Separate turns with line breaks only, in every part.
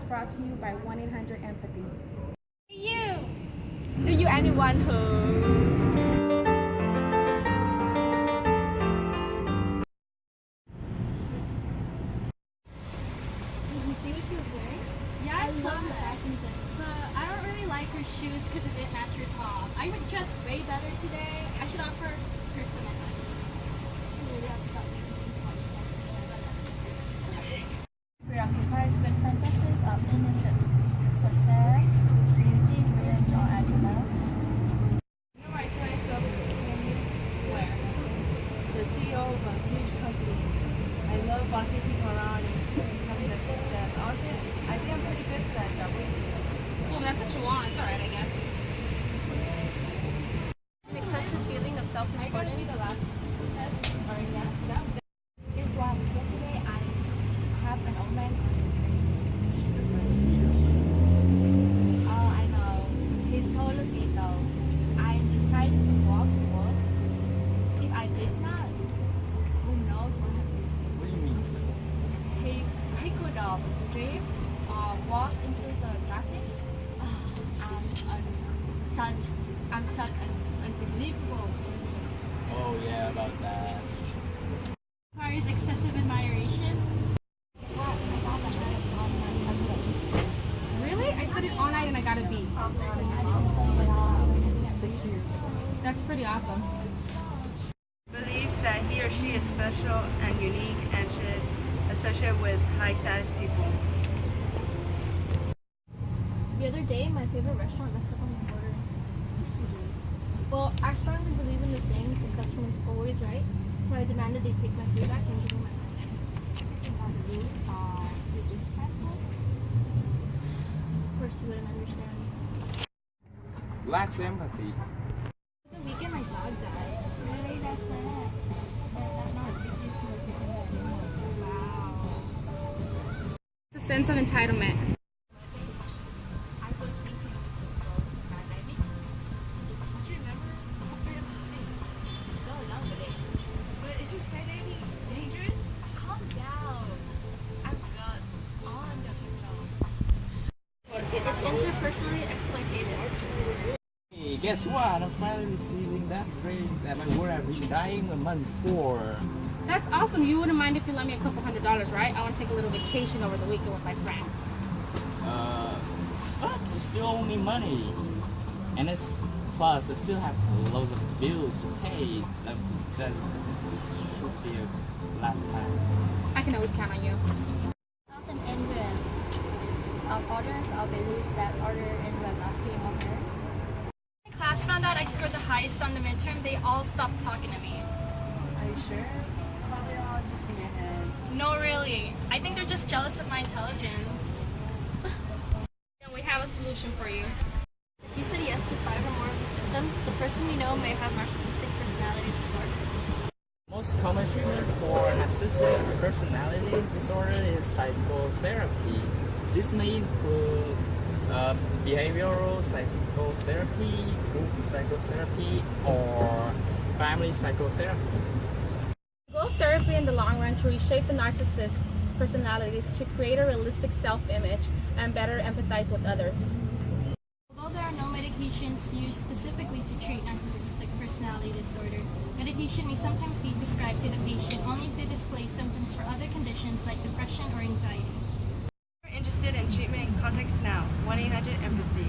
brought to you by 1-800-EMPATHY.
You!
Do you anyone who...
Yeah, I saw that. But I don't really like her shoes because it didn't match her top. I would dress way better today. I should offer her some advice.
Preoccupies with fantasies of innocent success, beauty, brilliance, or ideal.
You know, I saw myself where? The CEO of a huge company. I love bossing people around and becoming a success. Honestly, I think I'm pretty good for that job.
Well, that's what you want. It's alright, I guess.
An excessive feeling of self-importance.
Be the last test. Or yeah,
It's one. Yesterday I have an old man. Oh, I know. He's so lucky though. I decided to walk to work. If I did not, who knows what happened.
What do you mean?
He could drift or walk into the traffic. I'm such an unbelievable person.
Oh yeah, about that.
Requires excessive admiration.
Really? I studied all night and I got a B. That's pretty awesome.
believes that he or she is special and unique and should associate with high status people.
The other day, my favorite restaurant messed up on my order. Well, I strongly believe in the saying, the customer is always right, so I demanded they take my food back and give me my money. Since I'm rude or disrespectful, of course you wouldn't understand.
Lacks empathy.
The weekend my dog died. Really, that's sad. That's not a big deal to us anymore. Wow.
It's a sense of entitlement.
I was thinking of go skydiving. Don't you remember? I'm afraid of heights. Just go along with it.
But isn't skydiving dangerous?
Calm down. I've got all under control.
It's interpersonally exploitative.
Hey, guess what? I'm finally receiving that praise at my work I've been dying a month for.
That's awesome. You wouldn't mind if you lent me a couple $100s, right? I want to take a little vacation over the weekend with my friend.
But you still owe me money. And it's, plus, I still have loads of bills to pay. This should be a last time.
I can always count on you.
Often interest of others or beliefs that other interests are him or her.
My class found out I scored the highest on the midterm. They all stopped talking to me.
Are you sure? It's probably all just in your head.
No, really. I think they're just jealous of my intelligence.
And we have a solution for you.
If you said yes to 5 or more of the symptoms, the person you know may have narcissistic personality disorder.
Most common treatment for narcissistic personality disorder is psychotherapy. This may include behavioral psychotherapy, group psychotherapy, or family psychotherapy.
The goal of therapy in the long run to reshape the narcissist's personalities to create a realistic self-image and better empathize with others.
Although there are no medications used specifically to treat narcissistic personality disorder, medication may sometimes be prescribed to the patient only if they display symptoms for other conditions like depression or anxiety.
If you're interested in treatment, contact us now. 1-800-EMPATHY.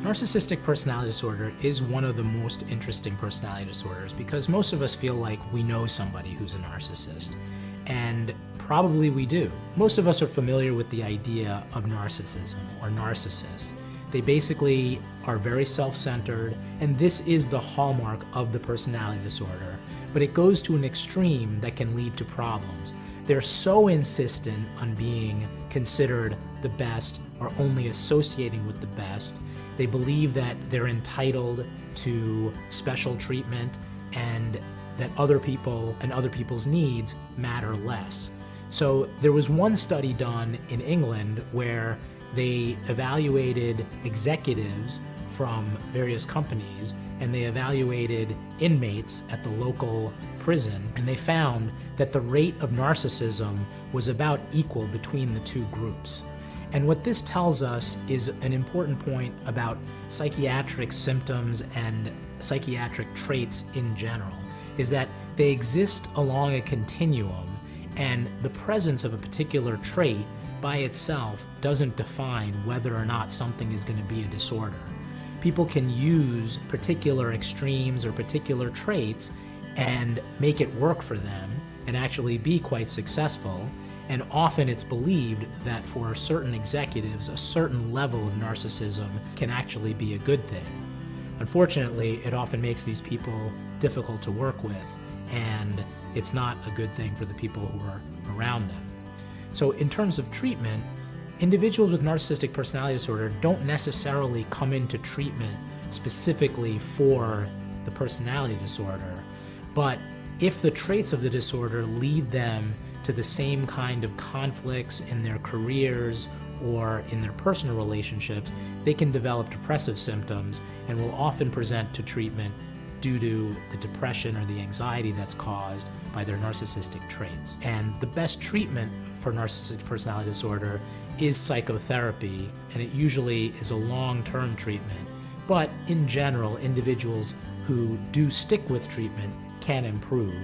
Narcissistic personality disorder is one of the most interesting personality disorders because most of us feel like we know somebody who's a narcissist, and probably we do. Most of us are familiar with the idea of narcissism or narcissists. They basically are very self-centered, and this is the hallmark of the personality disorder, but it goes to an extreme that can lead to problems. They're so insistent on being considered the best or only associating with the best. They believe that they're entitled to special treatment and that other people and other people's needs matter less. So there was one study done in England where they evaluated executives from various companies, and they evaluated inmates at the local prison, and they found that the rate of narcissism was about equal between the two groups. And what this tells us is an important point about psychiatric symptoms and psychiatric traits in general, is that they exist along a continuum, and the presence of a particular trait by itself doesn't define whether or not something is going to be a disorder. People can use particular extremes or particular traits and make it work for them and actually be quite successful. And often it's believed that for certain executives, a certain level of narcissism can actually be a good thing. Unfortunately, it often makes these people difficult to work with, and it's not a good thing for the people who are around them. So in terms of treatment, individuals with narcissistic personality disorder don't necessarily come into treatment specifically for the personality disorder, but if the traits of the disorder lead them to the same kind of conflicts in their careers or in their personal relationships, they can develop depressive symptoms and will often present to treatment due to the depression or the anxiety that's caused by their narcissistic traits. And the best treatment for narcissistic personality disorder is psychotherapy, and it usually is a long-term treatment. But in general, individuals who do stick with treatment can improve,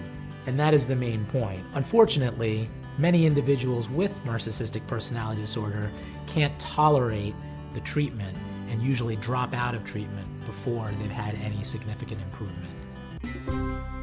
and that is the main point. Unfortunately, many individuals with narcissistic personality disorder can't tolerate the treatment and usually drop out of treatment before they've had any significant improvement.